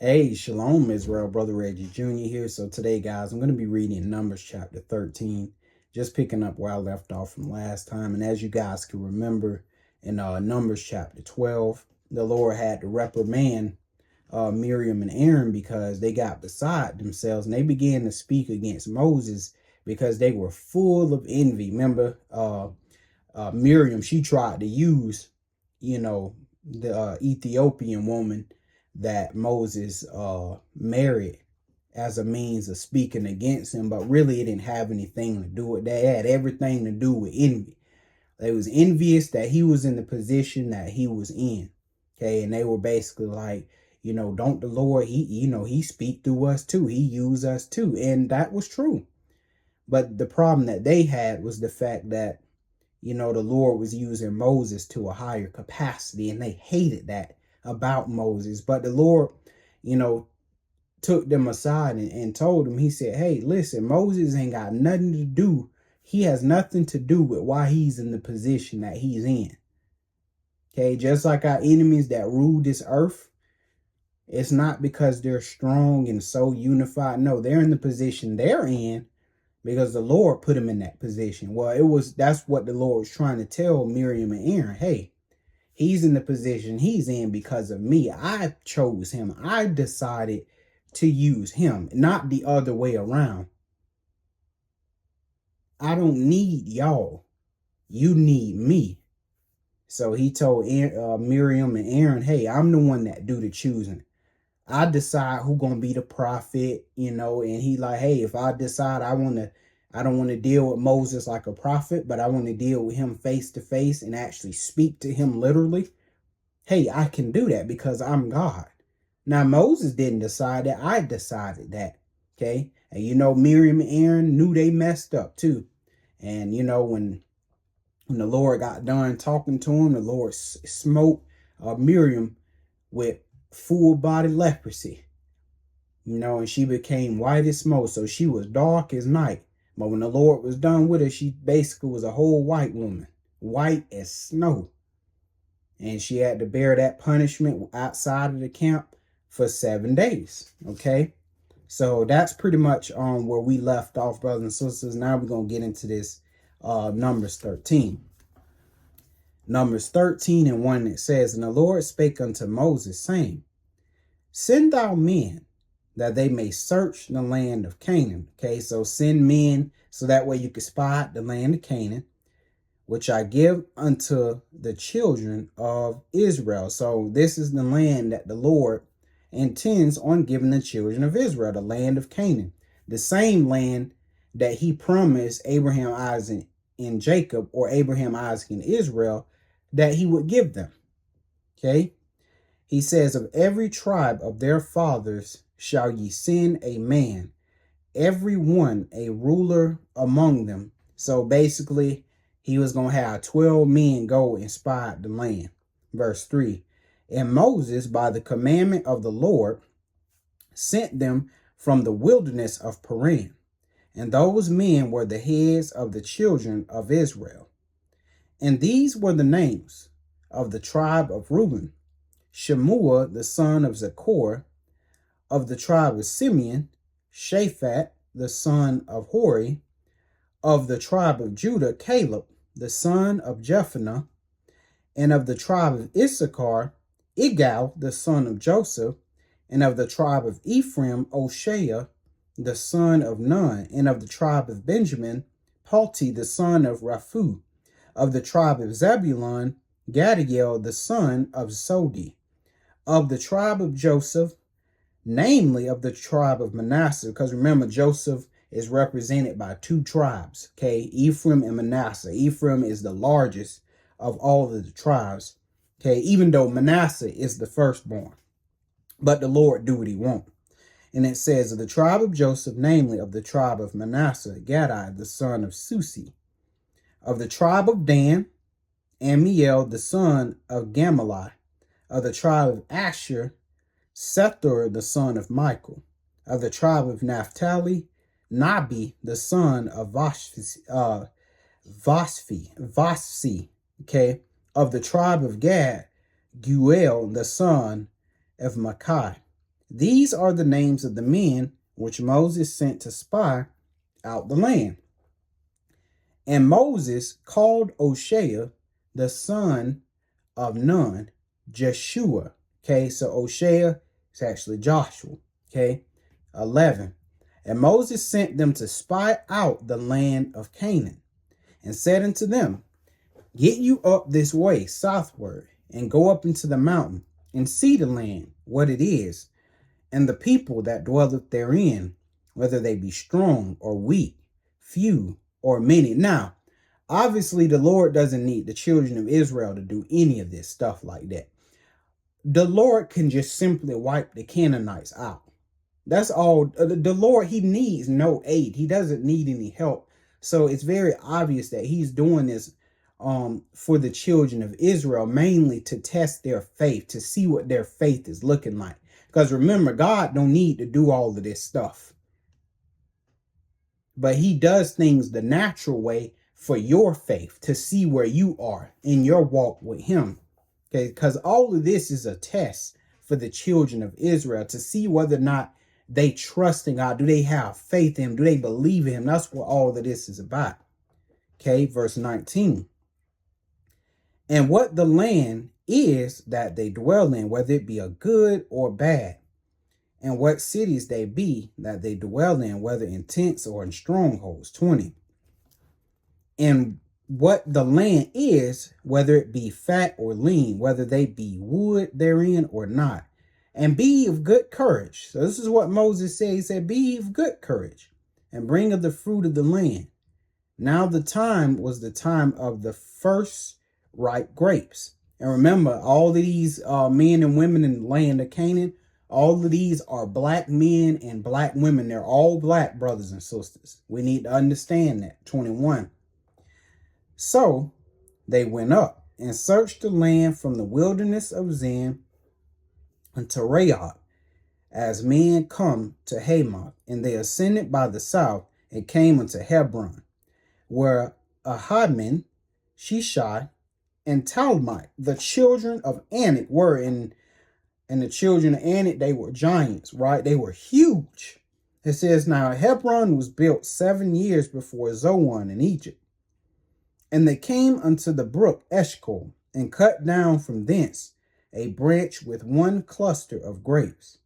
Hey, Shalom Israel, Brother Reggie Jr. here. So today, guys, I'm going to be reading Numbers chapter 13, just picking up where I left off from last time. And as you guys can remember, in Numbers chapter 12, the Lord had to reprimand Miriam and Aaron because they got beside themselves and they began to speak against Moses because they were full of envy. Remember, Miriam, she tried to use, the Ethiopian woman that Moses married as a means of speaking against him, but really it didn't have anything to do with that. It had everything to do with envy. They was envious that he was in the position that he was in. Okay, and they were basically like, don't the Lord, he speak through us too. He use us too. And that was true. But the problem that they had was the fact that the Lord was using Moses to a higher capacity, and they hated that about Moses. But the Lord, you know, took them aside and told them, he said, hey, listen, Moses ain't got nothing to do. He has nothing to do with why he's in the position that he's in. Okay, just like our enemies that rule this earth, it's not because they're strong and so unified. No, they're in the position they're in because the Lord put him in that position. Well, that's what the Lord was trying to tell Miriam and Aaron. Hey, he's in the position he's in because of me. I chose him. I decided to use him, not the other way around. I don't need y'all. You need me. So he told Miriam and Aaron, hey, I'm the one that do the choosing. I decide who gonna be the prophet, and he like, hey, if I decide I don't want to deal with Moses like a prophet, but I want to deal with him face to face and actually speak to him literally. Hey, I can do that because I'm God. Now, Moses didn't decide that. I decided that. Okay. And Miriam and Aaron knew they messed up too. And when the Lord got done talking to him, the Lord smote Miriam with full body leprosy. And she became white as smoke. So she was dark as night. But when the Lord was done with her, she basically was a whole white woman, white as snow. And she had to bear that punishment outside of the camp for 7 days. Okay. So that's pretty much where we left off, brothers and sisters. Now we're going to get into this Numbers 13. Numbers 13 and 1, it says, and the Lord spake unto Moses, saying, send thou men that they may search the land of Canaan. Okay, so send men so that way you can spy out the land of Canaan, which I give unto the children of Israel. So this is the land that the Lord intends on giving the children of Israel, the land of Canaan, the same land that he promised Abraham, Isaac, and Jacob, or Abraham, Isaac, and Israel, that he would give them. Okay. He says, of every tribe of their fathers shall ye send a man, every one a ruler among them. So basically, he was going to have 12 men go and spy out the land. Verse 3, and Moses, by the commandment of the Lord, sent them from the wilderness of Paran. And those men were the heads of the children of Israel. And these were the names of the tribe of Reuben: Shemua, the son of Zachor; of the tribe of Simeon, Shaphat, the son of Hori; of the tribe of Judah, Caleb, the son of Jephunneh; and of the tribe of Issachar, Igal, the son of Joseph; and of the tribe of Ephraim, Oshea, the son of Nun; and of the tribe of Benjamin, Palti, the son of Raphu; of the tribe of Zebulun, Gadiel, the son of Sodi; of the tribe of Joseph, namely of the tribe of Manasseh, because remember, Joseph is represented by two tribes, okay, Ephraim and Manasseh. Ephraim is the largest of all of the tribes, okay, even though Manasseh is the firstborn, but the Lord do what he wants. And it says, of the tribe of Joseph, namely of the tribe of Manasseh, Gadai, the son of Susi; of the tribe of Dan, Amiel, the son of Gamaliel; of the tribe of Asher, Sethur, the son of Michael; of the tribe of Naphtali, Nabi, the son of Vasfi, okay; of the tribe of Gad, Guel, the son of Makai; These are the names of the men which Moses sent to spy out the land. And Moses called Oshea, the son of Nun, Jeshua. Okay, so Oshea is actually Joshua. Okay, 11. And Moses sent them to spy out the land of Canaan, and said unto them, Get you up this way southward, and go up into the mountain, and see the land, what it is, and the people that dwelleth therein, whether they be strong or weak, few or many. Now, obviously, the Lord doesn't need the children of Israel to do any of this stuff like that. The Lord can just simply wipe the Canaanites out. That's all. The Lord, he needs no aid. He doesn't need any help. So it's very obvious that he's doing this for the children of Israel, mainly to test their faith, to see what their faith is looking like. Because remember, God don't need to do all of this stuff. But he does things the natural way for your faith, to see where you are in your walk with him. Okay, because all of this is a test for the children of Israel to see whether or not they trust in God. Do they have faith in him? Do they believe in him? That's what all of this is about. Okay, verse 19. And what the land is that they dwell in, whether it be a good or bad, and what cities they be that they dwell in, whether in tents or in strongholds. 20. And what the land is, whether it be fat or lean, whether they be wood therein or not. And be of good courage. So this is what Moses said. He said, be of good courage, and bring of the fruit of the land. Now the time was the time of the first ripe grapes. And remember, all of these men and women in the land of Canaan, all of these are black men and black women. They're all black brothers and sisters. We need to understand that. 21. So they went up and searched the land from the wilderness of Zin unto Rehob, as men come to Hamath. And they ascended by the south and came unto Hebron, where Ahadman, Shishai, and Talmai, the children of Anak, were in. And the children of Anak, they were giants, right? They were huge. It says, now Hebron was built 7 years before Zoan in Egypt. And they came unto the brook Eshcol, and cut down from thence a branch with one cluster of grapes.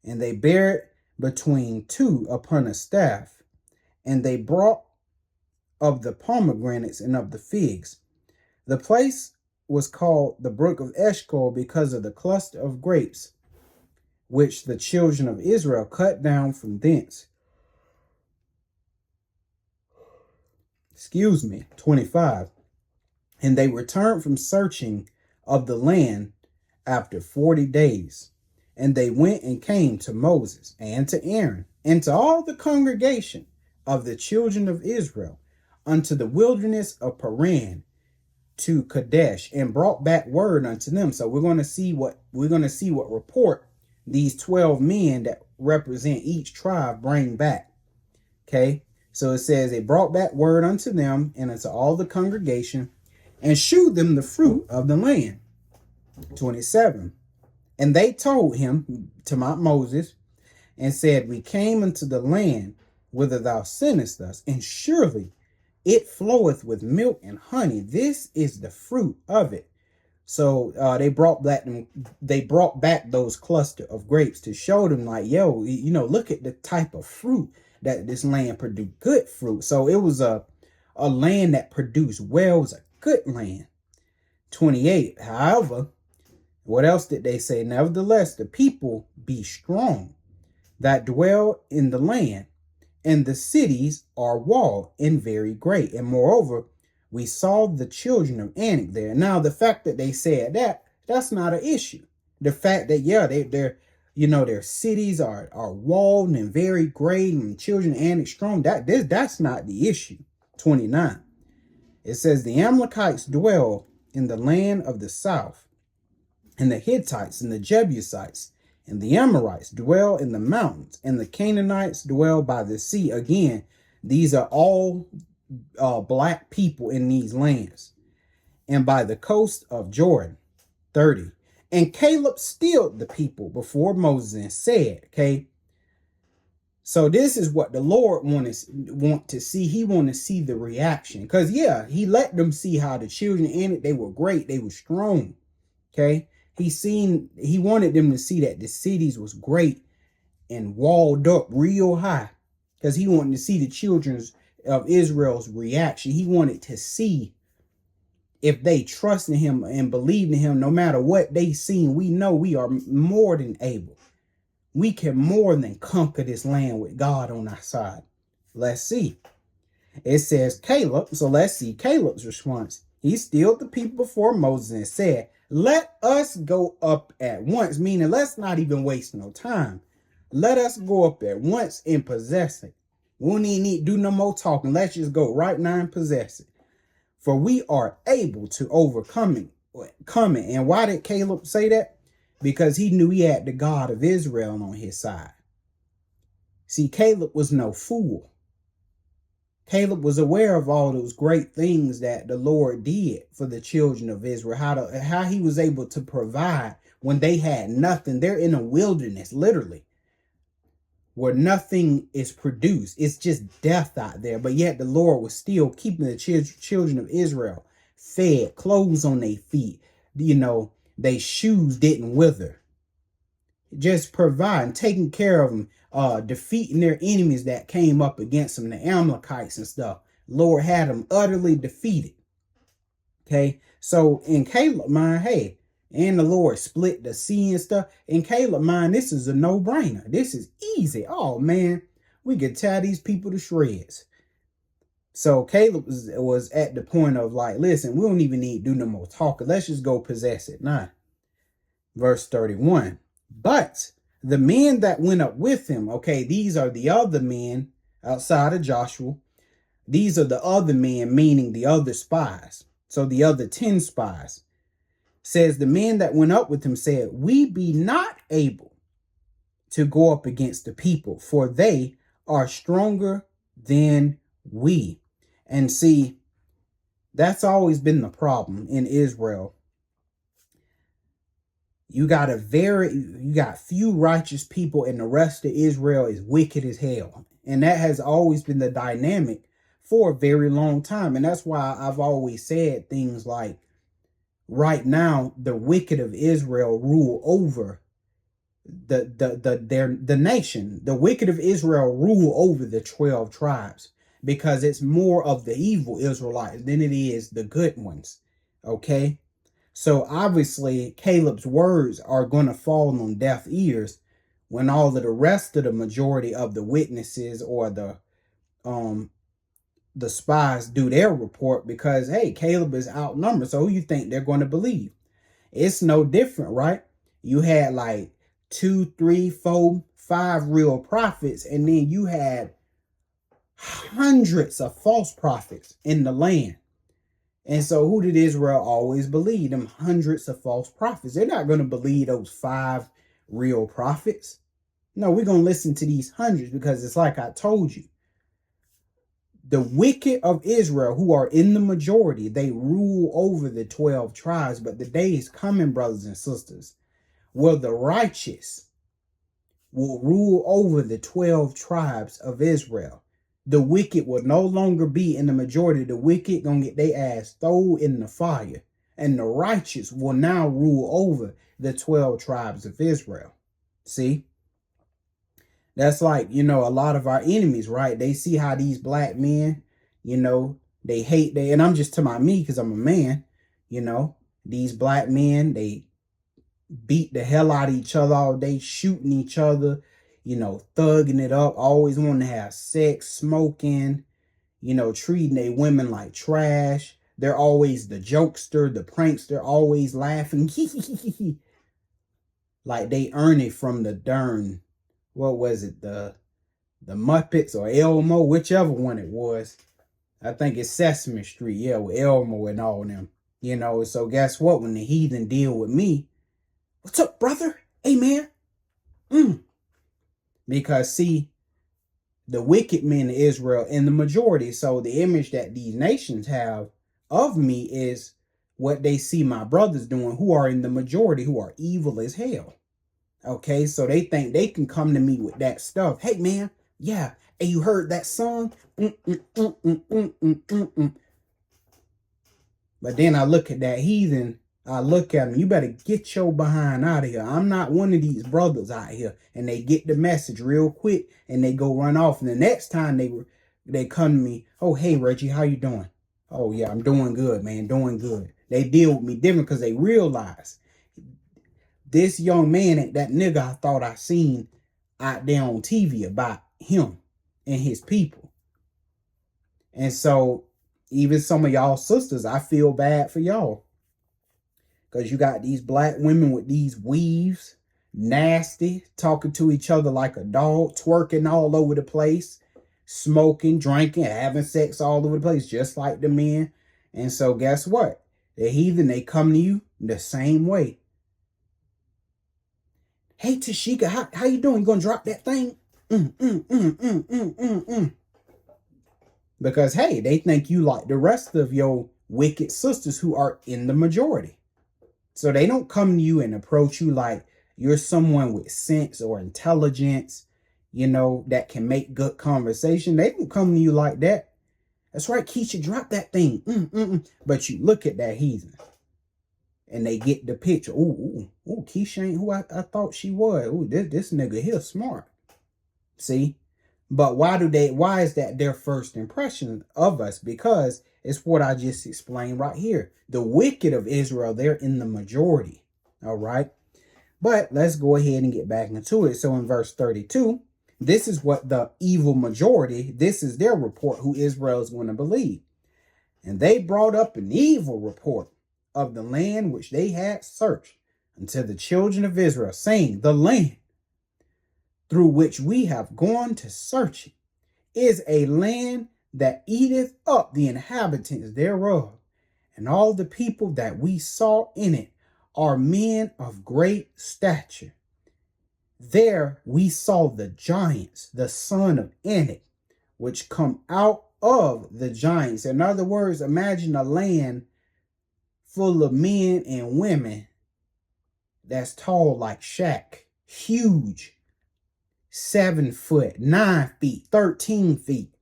And they bare it between two upon a staff. And they brought of the pomegranates and of the figs. The place was called the brook of Eshcol because of the cluster of grapes which the children of Israel cut down from thence. 25. And they returned from searching of the land after 40 days. And they went and came to Moses and to Aaron and to all the congregation of the children of Israel unto the wilderness of Paran, to Kadesh, and brought back word unto them. So we're going to see what report these 12 men that represent each tribe bring back. Okay, so it says they brought back word unto them and unto all the congregation, and shewed them the fruit of the land. 27. And they told him to Mount Moses, and said, we came into the land whither thou sentest us, and surely it floweth with milk and honey. This is the fruit of it. So they brought back those cluster of grapes to show them, like, yo, look at the type of fruit that this land produced. Good fruit. So it was a land that produced well. It was a good land. 28. However, what else did they say? Nevertheless, the people be strong that dwell in the land, and the cities are walled and very great. And moreover, we saw the children of Anak there. Now, the fact that they said that's not an issue. The fact that, their cities are walled and very great, and children of Anak strong, that's not the issue. 29. It says, the Amalekites dwell in the land of the south, and the Hittites and the Jebusites and the Amorites dwell in the mountains, and the Canaanites dwell by the sea. Again, these are all black people in these lands, and by the coast of Jordan. 30. And Caleb stilled the people before Moses and said, okay, so this is what the Lord want to see. He want to see the reaction. Because, yeah, he let them see how the children in it, they were great. They were strong. Okay. He wanted them to see that the cities was great and walled up real high. Because he wanted to see the children of Israel's reaction. He wanted to see if they trust in him and believe in him, no matter what they seen. We know we are more than able. We can more than conquer this land with God on our side. Let's see. It says Caleb. So let's see Caleb's response. He stilled the people before Moses and said, let us go up at once, meaning let's not even waste no time. Let us go up at once and possess it. We don't even need to do no more talking. Let's just go right now and possess it. For we are able to overcome it. And why did Caleb say that? Because he knew he had the God of Israel on his side. See, Caleb was no fool. Caleb was aware of all those great things that the Lord did for the children of Israel, how he was able to provide when they had nothing. They're in a wilderness, literally, where nothing is produced. It's just death out there. But yet the Lord was still keeping the children of Israel fed, clothes on their feet. Their shoes didn't wither. Just providing, taking care of them, defeating their enemies that came up against them, the Amalekites and stuff. Lord had them utterly defeated. Okay, so in Caleb's mind, hey, and the Lord split the sea and stuff. In Caleb's mind, this is a no-brainer. This is easy. Oh man, we could tear these people to shreds. So Caleb was at the point of like, listen, we don't even need to do no more talking. Let's just go possess it. Now, verse 31. But the men that went up with him, okay, these are the other men outside of Joshua. These are the other men, meaning the other spies. So the other 10 spies. Says the men that went up with him said, we be not able to go up against the people, for they are stronger than we. And see, that's always been the problem in Israel. You got few righteous people, and the rest of Israel is wicked as hell. And that has always been the dynamic for a very long time. And that's why I've always said things like, right now, the wicked of Israel rule over the nation. The wicked of Israel rule over the 12 tribes, because it's more of the evil Israelites than it is the good ones. Okay. So obviously Caleb's words are going to fall on deaf ears when all of the rest of the majority of the witnesses or the spies do their report, because hey, Caleb is outnumbered. So who you think they're going to believe? It's no different, right? You had like 2, 3, 4, 5 real prophets, and then you had hundreds of false prophets in the land. And so who did Israel always believe? Them hundreds of false prophets. They're not going to believe those 5 real prophets. No, we're going to listen to these hundreds, because it's like I told you. The wicked of Israel, who are in the majority, they rule over the 12 tribes. But the day is coming, brothers and sisters, where the righteous will rule over the 12 tribes of Israel. The wicked will no longer be in the majority. The wicked gonna get their ass thrown in the fire. And the righteous will now rule over the 12 tribes of Israel. See? That's like, a lot of our enemies, right? They see how these black men, they hate, and I'm just talking about me because I'm a man, these black men, they beat the hell out of each other all day, shooting each other, thugging it up, always wanting to have sex, smoking, treating their women like trash. They're always the jokester, the prankster, always laughing. Like they earn it from the darn, what was it, the Muppets or Elmo, whichever one it was. I think it's Sesame Street, yeah, with Elmo and all them. So guess what? When the heathen deal with me, what's up, brother? Hey, man. Because, see, the wicked men of Israel in the majority, so the image that these nations have of me is what they see my brothers doing, who are in the majority, who are evil as hell. Okay, so they think they can come to me with that stuff. Hey, man, yeah, and you heard that song? But then I look at that heathen, I look at him, you better get your behind out of here. I'm not one of these brothers out here. And they get the message real quick and they go run off. And the next time they come to me, oh, hey, Reggie, how you doing? Oh, yeah, I'm doing good, man, doing good. They deal with me different because they realize this young man ain't that nigga I thought I seen out there on TV about him and his people. And so even some of y'all sisters, I feel bad for y'all. Because you got these black women with these weaves, nasty, talking to each other like a dog, twerking all over the place, smoking, drinking, having sex all over the place, just like the men. And so guess what? The heathen, they come to you the same way. Hey, Tashika, how you doing? You gonna drop that thing? Because, hey, they think you like the rest of your wicked sisters who are in the majority. So they don't come to you and approach you like you're someone with sense or intelligence, you know, that can make good conversation. They don't come to you like that. That's right, Keisha, drop that thing. But you look at that heathen and they get the picture. Ooh, Keisha ain't who I thought she was. Ooh, this nigga here smart. See? But why is that their first impression of us? Because it's what I just explained right here. The wicked of Israel, they're in the majority. All right. But let's go ahead and get back into it. So in verse 32, this is what the evil majority, this is their report who Israel is going to believe. And they brought up an evil report of the land which they had searched unto the children of Israel, saying, the land through which we have gone to search it is a land that eateth up the inhabitants thereof, and all the people that we saw in it are men of great stature. There we saw the giants, the son of Anak, which come out of the giants. In other words, imagine a land full of men and women that's tall like Shaq, huge, 7 foot, 9 feet, 13 feet.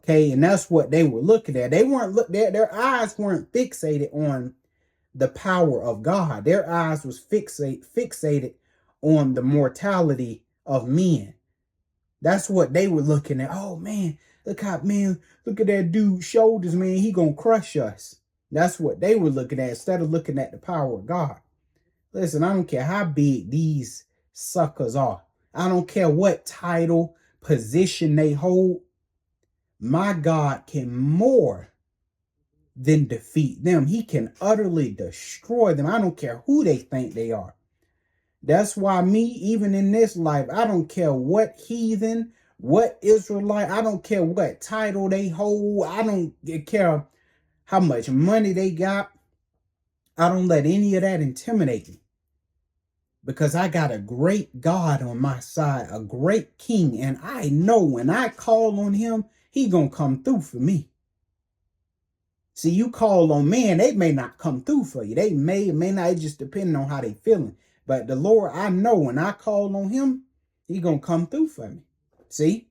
Okay, and that's what they were looking at. They weren't looking at, their eyes weren't fixated on the power of God. Their eyes was fixated on the mortality of men. That's what they were looking at. Oh man, look at that dude's shoulders, man. He gonna crush us. That's what they were looking at instead of looking at the power of God. Listen, I don't care how big these suckers are. I don't care what title, position they hold. My God can more than defeat them. He can utterly destroy them. I don't care who they think they are. That's why me, even in this life, I don't care what heathen, what Israelite, I don't care what title they hold. I don't care how much money they got. I don't let any of that intimidate me. Because I got a great God on my side, a great king. And I know when I call on him, he gonna come through for me. See, you call on man, they may not come through for you. They may not, just depending on how they feeling. But the Lord, I know when I call on him, he gonna come through for me. See?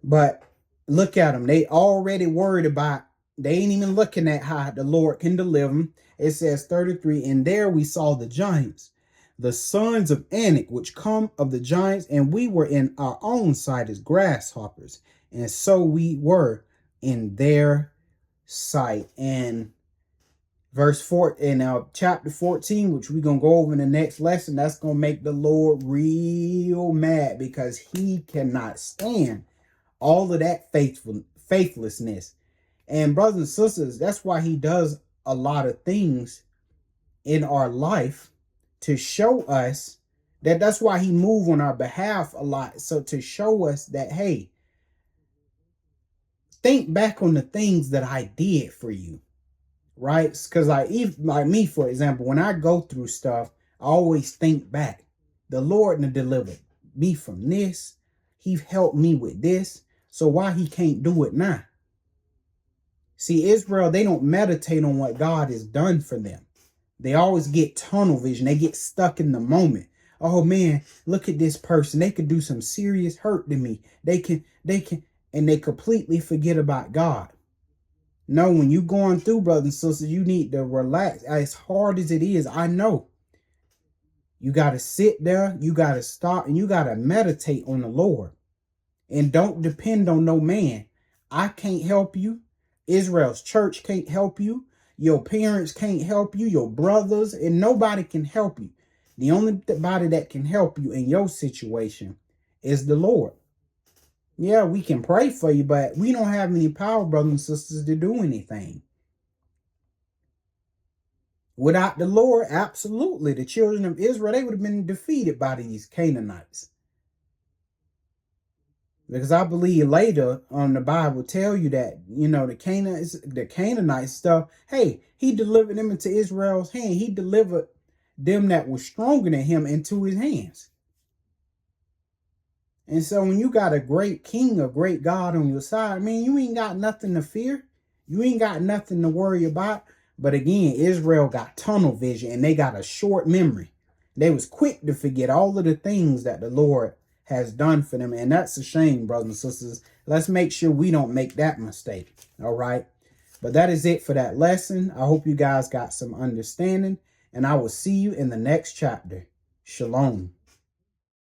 But look at them. They already worried about, they ain't even looking at how the Lord can deliver them. It says 33, and there we saw the giants, the sons of Anak, which come of the giants, and we were in our own sight as grasshoppers, and so we were in their sight. And verse 4 in chapter 14, which we're gonna go over in the next lesson, that's gonna make the Lord real mad, because he cannot stand all of that faithlessness. And brothers and sisters, that's why he does a lot of things in our life to show us that. That's why he moves on our behalf a lot. So to show us that, hey, think back on the things that I did for you, right? Because like me, for example, when I go through stuff, I always think back. The Lord delivered me from this. He helped me with this. So why he can't do it now? See, Israel, they don't meditate on what God has done for them. They always get tunnel vision. They get stuck in the moment. Oh man, look at this person. They could do some serious hurt to me. They can, and they completely forget about God. No, when you going through, brothers and sisters, you need to relax. As hard as it is, I know. You got to sit there, you got to stop, and you got to meditate on the Lord. And don't depend on no man. I can't help you. Israel's church can't help you. Your parents can't help you. Your brothers, and nobody can help you. The only body that can help you in your situation is the Lord. Yeah, we can pray for you, but we don't have any power, brothers and sisters, to do anything. Without the Lord, absolutely, the children of Israel, they would have been defeated by these Canaanites. Because I believe later on the Bible tell you that, the Canaanite stuff, hey, he delivered them into Israel's hand. He delivered them that were stronger than him into his hands. And so when you got a great king, a great God on your side, man, you ain't got nothing to fear. You ain't got nothing to worry about. But again, Israel got tunnel vision and they got a short memory. They was quick to forget all of the things that the Lord has done for them. And that's a shame, brothers and sisters. Let's make sure we don't make that mistake. All right. But that is it for that lesson. I hope you guys got some understanding. And I will see you in the next chapter. Shalom.